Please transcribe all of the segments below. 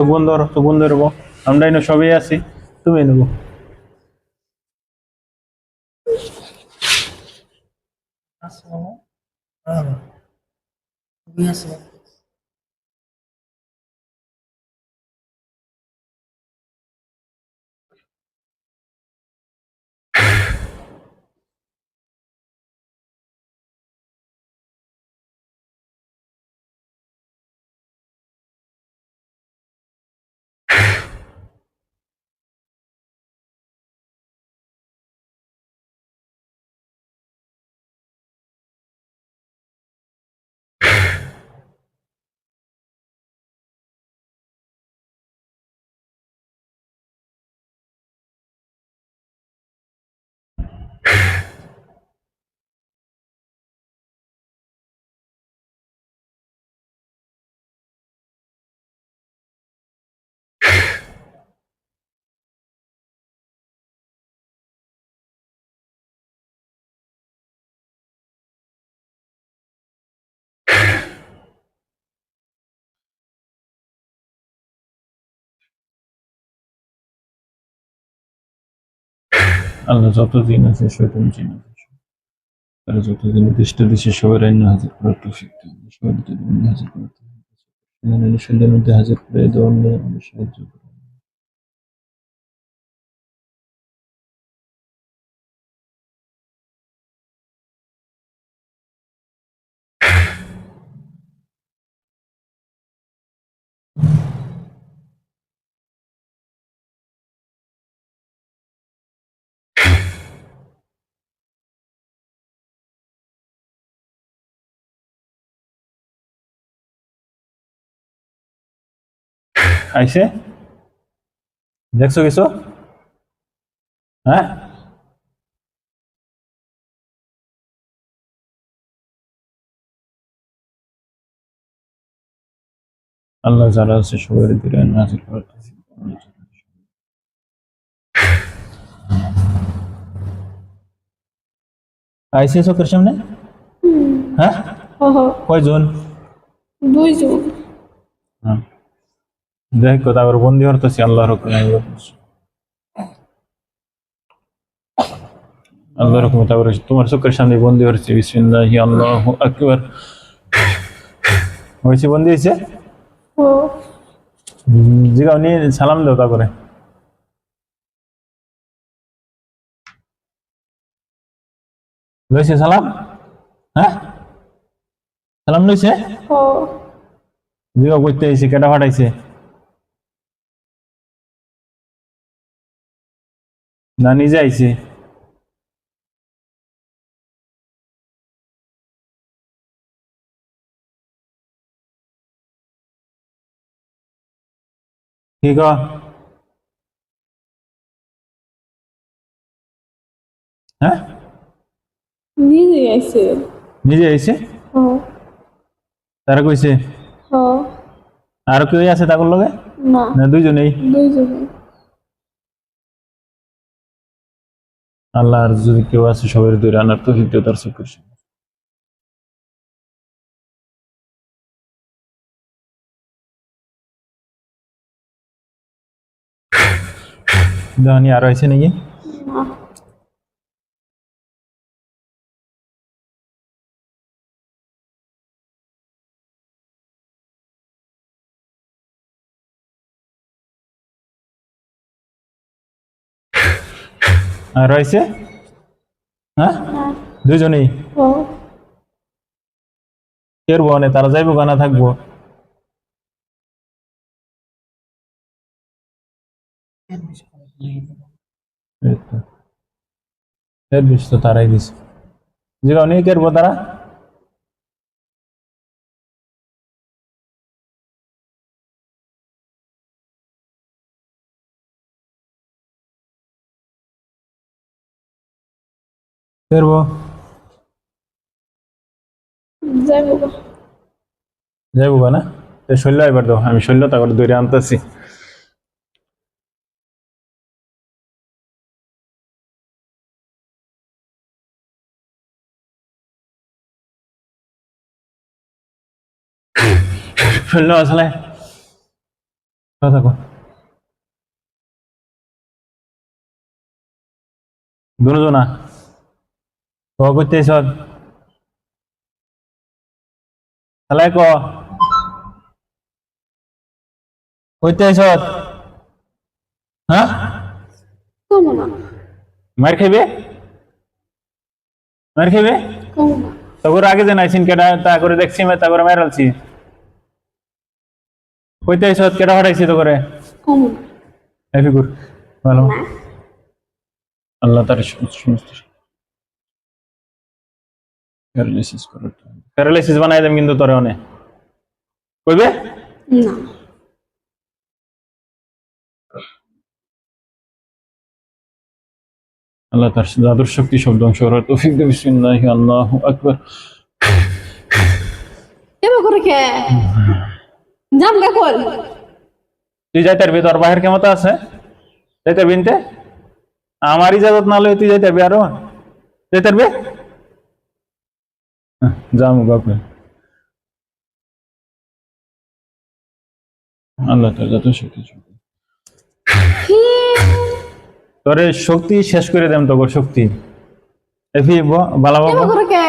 চোখ বন্ধ রাখো। আমরা এনে সবাই আছি, তুমি নেবো। আল্লাহ যতদিন আছে শয়তান জিন আছে, তারা যতদিন নির্দিষ্ট দেশে সবার আইন হাজির করার তৌফিক দেন, সবার হাজির করার তৌফিক দেন, সন্ধ্যার মধ্যে হাজির করে দেওয়ার নিয়ে আমাদের সাহায্য করুন। আইসে দেখছো কিছু? হ্যাঁ, আল্লাহ যারা আছে সবার দিলে হাজির করার তৌফিক দেন। আইসে চোখের সামনে? হ্যাঁ, কয়জন? 2 জন। হ্যাঁ, দেখ কথা আবার বন্দি হরতেছি আল্লাহর হুকুমে। আল্লাহর হুকুমে তারপর তোমার চোখের সামনে বন্দি হচ্ছে। বিসমিল্লাহি আল্লাহু আকবার। হয়েছে, বন্দি হয়েছে। জিগাও নিয়ে সালাম দাও তারপরে। লইছে সালাম? হ্যাঁ, সালাম লইছে। জিগাও করতে আইছে, কেটা ফাটাইছে? না নিজে আইছে? কি ক? হ্যাঁ, নিজে আইছে। নিজে আইছে? তারা কইছে? আর কেউ আছে তাকর লগে? না, না দুইজনেই? 2 জনে। আল্লাহ আর যদি কেউ আছে সবাই ধরে আনার তৌফিক দিও তার চোখের সামনে। জানি আর আইছে নাকি? না, আর আইছে? হ্যাঁ, না। দুইজনেই? কের বনে তারা যাইবো গানা থাকবো? এই তো, এর বেশি তো তারাই দিছে। জিগাও নিয়ে কেরবো তারা? কেরবো? যাইবো। যাইবো গানা? শৈল্য এবার দাও, আমি শৈল্য তারপরে দৌড়ে আনতেছি। শৈল্য আসলে কথা কো দুজনা ক করতে সব তাহলে ক কইতে সব হ্যাঁ কমো না মার খাইবে মার খাইবে কমো না তখন আগে যে নাইছিন কেডা তা করে দেখছি মে তারপরে মারালছি কইতে সব কেডা হটাইছি তো করে কমো না এই ফিগুর ভালো আল্লাহ তার সমস্ত প্যারালাইসিস করে প্যারালাইসিস বানাই দেম কিন্তু তোরে অনে কইবে না আল্লাহ তার জাদুর শক্তি সব ধ্বংস করার তৌফিক দেবে বিসমিল্লাহি আল্লাহু আকবার এবার করে কে জাম কে কল তুই যাইতে পারবি তোর বাহির ক্ষমতা আছে যাইতে পারবি নিতে আমার ইজাজত না লই তুই যাইতে পারবি আরো যাইতে পারবি যামু বাপরে আল্লাহ তার জাদুর শক্তি তোরে শক্তি শেষ করে দেম তোর শক্তি এফি বালা এবার বাবা করে কে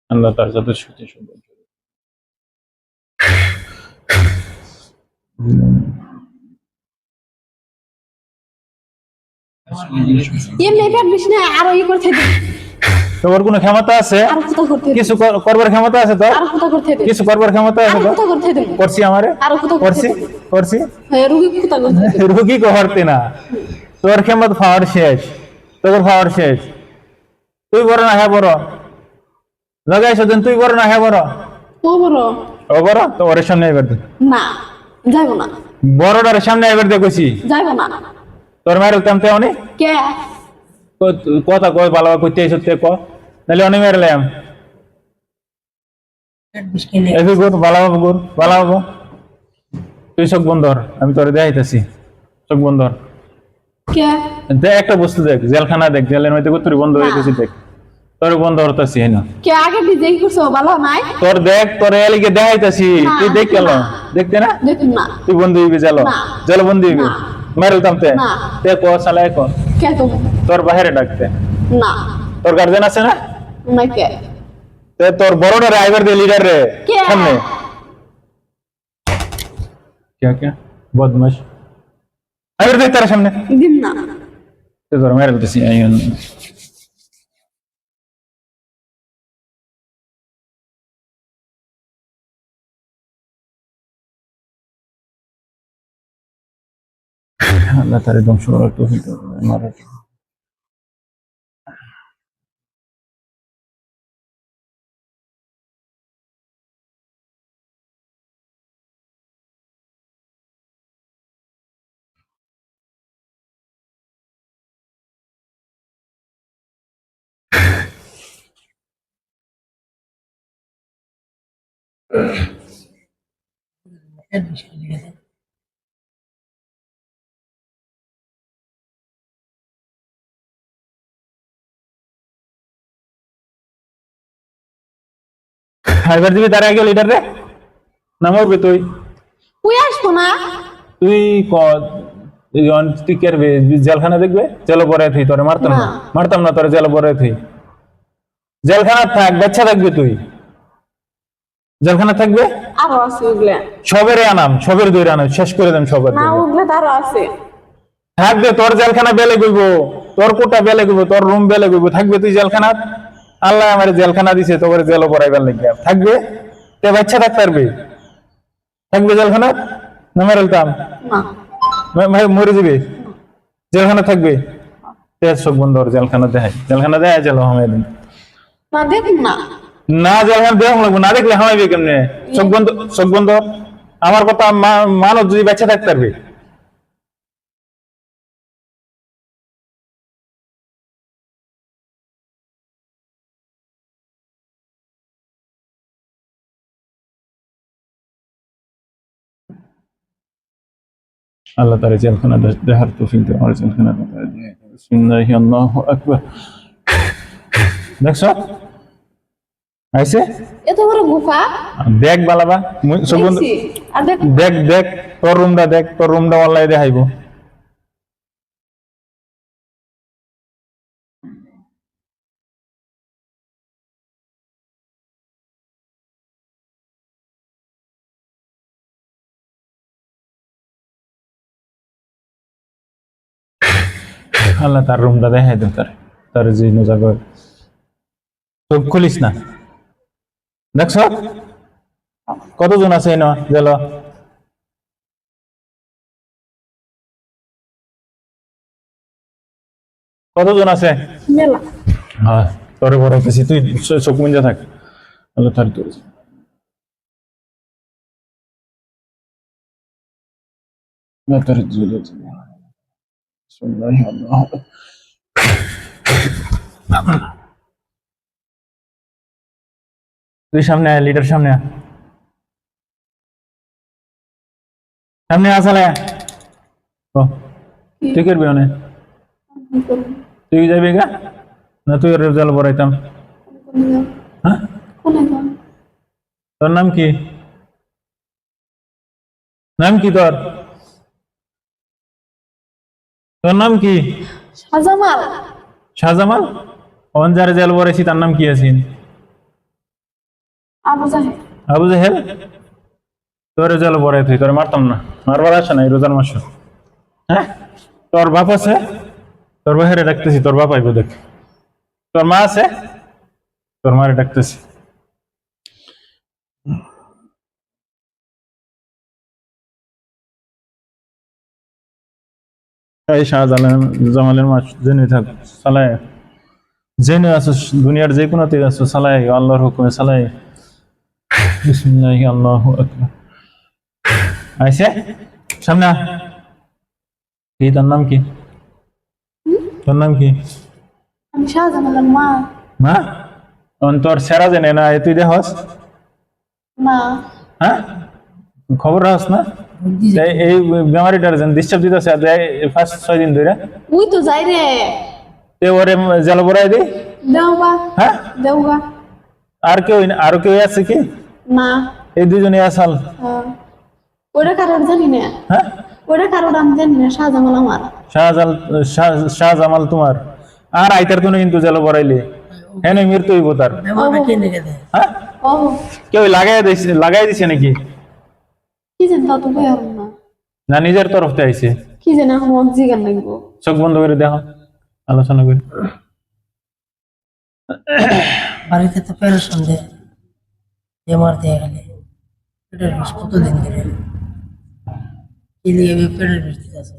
আল্লাহ তার জাদুর শক্তি সব ধ্বংস করে। এমনি পেট বিছনা আরো ই করতে দে তোর কোনো ক্ষমতা আছে আর কথা করতে দে কিছু করবার ক্ষমতা আছে তোর আর কথা করতে দে কিছু করবার ক্ষমতা আছে আর তোর কথা করতে দে করছি আমারে আর কথা করতে করছি দে করছি হ্যাঁ রুগী কথা করতে দে রুগী কহরতে না তোর ক্ষমতা পাওয়ার শেষ তোর পাওয়ার শেষ তুই বড় না হ্যাঁ বড় লাগাইছ দেন তুই বড় না হ্যাঁ বড় ও বড় ও বড় তো ওর সামনে এবার দে না যাইব না বড়টার সামনে এবার দেখছি যাইব না তোর মায়ের তেমতে অনেক কে কথা কয় ভালো করতে এসে ক নাহলে অনেক মেরলাম এফি গুর ভালো হবো গুর ভালো হবো তুই চোখ বন্ধর আমি তোরে দেখাইতেছি চোখ বন্ধর কে দেখ একটা বস্তু দেখ জেলখানা দেখ জেলের মধ্যে তুই বন্ধ হয়ে গেছি দেখ তোর বন্ধ হতেছি হ্যাঁ না কে আগে বিজয় করছো ভালো নাই তোর দেখ তোর এলিকে দেখাইতেছি তুই দেখ গেল দেখতে না দেখুন না তুই বন্ধু হইবি জেল না। জেল বন্ধু হইবি না। মারুতাম তে না। তে ক সালায় ক কে তুমি তোর বাহিরে ডাকতে না তোর গার্জেন আছে না না কে তে তোর বড়টা ড্রাইভার দে লিডার রে কে? সামনে क्या क्या बदमाश अगर देख तेरे सामने দিন না ते তোর মেরে দিছি আইন আল্লাহ তারে ধ্বংস করার তৌফিক দান করুন মারার এবার দিবি তার আগে লিডার রে নামবে তুই তুই আসবো না তুই ক তুই করবে জেলখানা দেখবে জেল পরে তুই তোরে মারতাম না তোরে জেল পরে তুই জেলখানা থাক বাচ্চা থাকবে তুই জেলখানা থাকবে আরো আছে ওগুলা সবের আনাম সবের দৈর আনাম শেষ করে দেন সবের না ওগুলা তো আরো আছে থাকবে তোর জেলখানা বেলে গইব তোর কোটা বেলে গইব তোর রুম বেলে গইব থাকবে তুই জেলখানা আল্লাহ আমার জেলখানা দিছে তোর জেল পড়াইবার লাগিয়া থাকবে তে বাচ্চা থাকতে পারবে থাকবে জেলখানা না মেরেলতাম মরে যাবে জেলখানা থাকবে তেজ সব বন্ধ জেলখানা দেখায় জেল হামাই দিন না দেখুন না না জেলখানা দেওয়া লাগবে না দেখলে হামাইবে কেমনে চোখ বন্ধ আমার কথা মানব যদি বাচ্চা থাকতে পারবে আল্লাহ তার জেলখানা দেখার তৌফিক দেয় আমার জেলখানা। বিসমিল্লাহি আল্লাহু আকবার। দেখছ আইছে এত বড় গুফা দেখ বালাবা সব বন্ধ দেখছি আর দেখ দেখ দেখ তোর রুমটা অনলাইনে দেখাইব আল্লাহ তার রুমটা দেখাই দে তার যে জায়গা চোখ খুলিস না দেখছ কতজন আছে না গেল কতজন আছে মেলা হ্যাঁ তোরে বড় হইতেছি তুই চোখ মুঞ্জা থাক আল্লাহ তার তোর আল্লাহ তার তুই সামনে আয় লিডার সামনে আয় সামনে আসলে ও তুই করবি অনেক তুই যাবি গা না তুই রেজাল্ট বড়াইতাম হ্যাঁ কোনে যাও তোর নাম কি নাম কি তোর তোর নাম কি শাহজামাল শাহজামাল অন যারে জেল বড়াইছি তার নাম কি আছিস আবু জাহেদ আবু জাহেল তোর জেল বড়াই তুই তোর মারতাম না মারবার আসে না এই রোজার মাস হ্যাঁ তোর বাপ আছে তোর বাহিরে ডাকতেছি তোর বাপ আইব দেখ তোর মা আছে তোর মারে ডাকতেছি এই শাহজালাল জামালের মাস জেনে থাক সালায় জেনে আছো দুনিয়ার যে কোনোতে আছো সালায় আল্লাহর হুকুমে সালায় বিসমিল্লাহি আল্লাহু আকবার আইছে সামনে আ। কি তোর নাম কি তোর নাম কি আমি শাহজামালের মা মা তোর সেরা জেনে না তুই দেখস না হ্যাঁ খবর রাখস না এই বেমারিটার যেন ডিস্টার্ব দিতেছে ফার্স্ট 6 দিন ধরে ওই তো যাই রে তে ওরে জেল বড়াই দে দেওগা হ্যাঁ দেওগা আর কেউ আছে কি না এই দুজনে আসাল ওটা কারোর জানি না হ্যাঁ ওটা কারোর আমি জানি না শাহজামাল আমার শাহজামাল তোমার আর আইতার তুমি কিন্তু জেল বড়াইলে হ্যাঁ মৃত্যু হইব তার হ্যাঁ ও কেউ লাগাই দিছে নাকি কি জানি তা তো বয়ার না না নিজের তরফ থেকে আইছে কি জানি এখন মন জিগান লাগবো চোখ বন্ধ করে দেখো আলোচনা করি বাড়িতে তো পেরেশান দেয় বেমার দিয়ে গেলে পেটের বিষ কতদিন ধরে কি লিয়ে পেটের বিষ দিতে আছে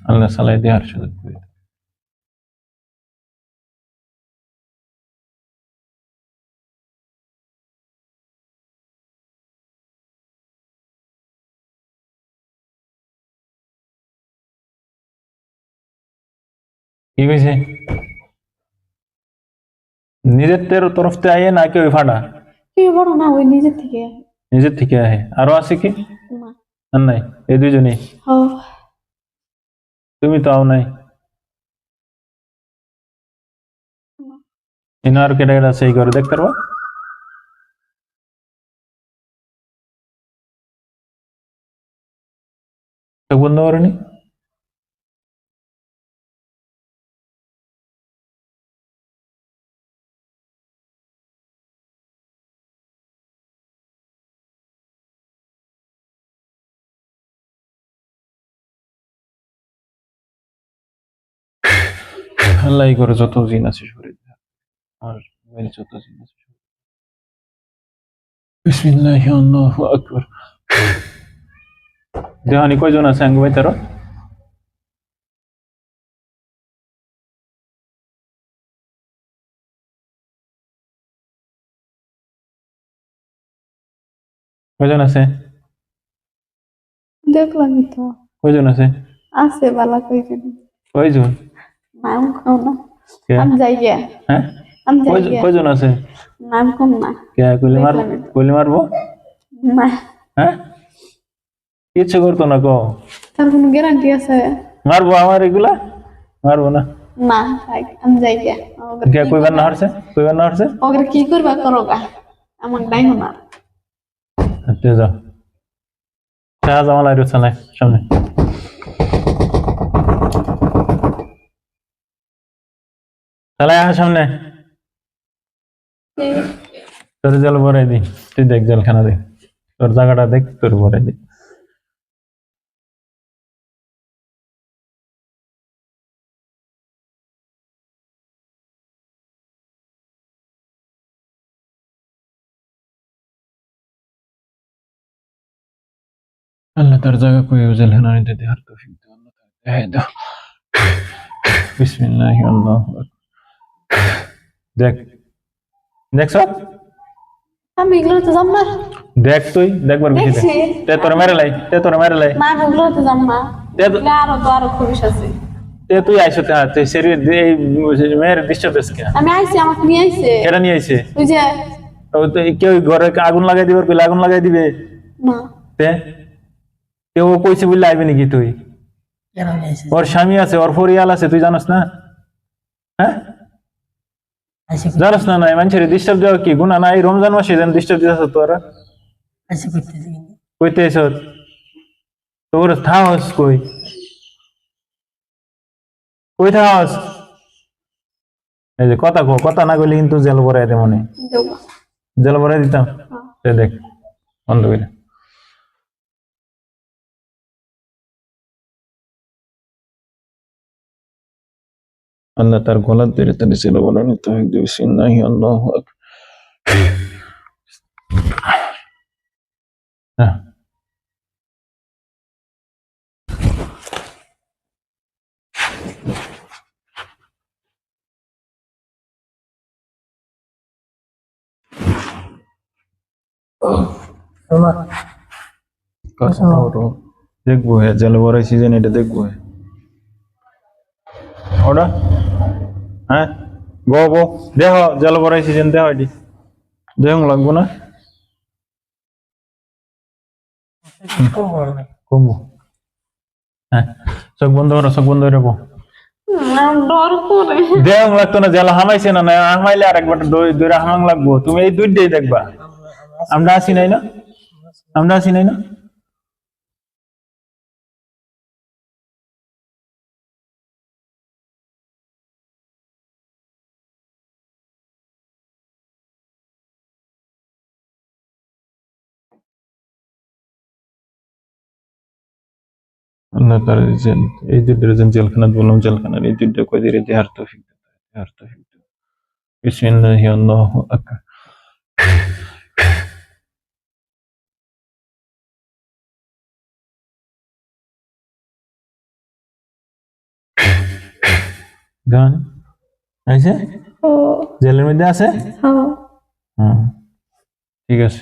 আল্লাহ সালাই দেওয়ার সুযোগ করে কি হয়েছে নিজের তরফ থেকে আইয়ে না কেউ ফাটা কি বড় না ওই নিজের থেকে নিজের থেকে আহে আরো আছে কি না আর নাই এই দুজনেই ও তুমি তো আও নাই আর কেটে কেটে সেই করে দেখতে পারবো চোখ বন্ধ করেনি আল্লাহ করে যত জিন আছে শরীর আর যত জিন আছে বিসমিল্লাহি আল্লাহু আকবার দেহানি কয়জন আছে আঙ্গ ভাই তারা কয়জন আছে দেখলামই তো কয়জন আছে আছে বালা কইছেন কয়জন নাম কম না কে? আমি যাই গিয়া হ্যাঁ আমি যাই গিয়া কয়জন আছে নাম কম না কে কইলে মারবো না হ্যাঁ ইচ্ছে করতো না কো তার কোনো গ্যারান্টি আছে মারবো আমার এগুলা মারবো না না থাক, আমি যাই গে। কে কইবার না হরছে ওকে কি করবা করো গা, আমার নাই না। তুই যাও শাহজামাল আর চালাই সামনে চালাই আহ সামনে তোর জেল ভরাই দি তুই দেখ জেলখানা দেখ তোর জায়গাটা দেখ তোর ভরাই দি আল্লাহ তার জায়গা কই জেলখানা নিতে দে আর তৌফিক দে আল্লাহ তার দেখাই দাও বিসমিল্লাহ আল্লাহু আকবার দেখ দেখছ আমি এগুলো তো যাম না। দেখ তুই দেখবার বেশি দেখ দেখছি। তে তোর মেরে লাই না আমি ওগুলো তো যাম না। তে তো- আরো তো আরো খুবই আছে। তে তুই আইছো তা তুই শরীর এই মেয়ের ডিস্টার্ব দেশ কে আমি আইছি, আমাকে নিয়ে আইছে। কেডা নিয়ে আইছে ওই যে ও তো কেউ ঘরে আগুন লাগাই দিবার কইলে আগুন লাগাই দিবে না তে কেউ কইছে বললে আইবে নাকি তুই কেন নিয়েছে ওর স্বামী আছে ওর পরিয়াল আছে তুই জানোস না হ্যাঁ আইসে জানোস না নাই মানুষের ডিস্টার্ব দেওয়া কি গুণা নাই রমজান মাসে যেন ডিস্টার্ব দিতেছ তোরা আইসে করতেছে কিন্তু কইতে এসো তোর থাকস কই কই থাকস এই যে কথা না কইলে কিন্তু জেল ভরাই দে মনে দেবো। জেল ভরাই দিতাম এই দেখ বন্ধ করে আল্লাহ তার গলা ধরে তার ছিল বলেন তৌফিক দিবে বিসমিল্লাহি আল্লাহু আকবার হ্যাঁ তোমার কথা ওরো দেখবো হ্যাঁ জেল ভরাই সিজন এটা দেখবো হ্যাঁ ওটা হ্যাঁ গো দেহ জেল ভরাই সিজন দেহ এটি দেহ লাগবো না কমবো হ্যাঁ চোখ বন্ধ করে রাখো আমার ডর করে। দেহ লাগতো না জেল হামাইছে না না হামাইলে আর একবার দইরা হামাং লাগবো তুমি এই দুইটাই দেখবা আমরা আসি নাই না আল্লাহ তার জেল এই দুইটার জন্য জেলখানা বললাম জেলখানার এই দুইটা কই দিয়ে দেহার তৌফিক বিসমিল্লাহি আল্লাহু আকবার গান আইছে ও জেলের মধ্যে আছে হ্যাঁ। হ্যাঁ ঠিক আছে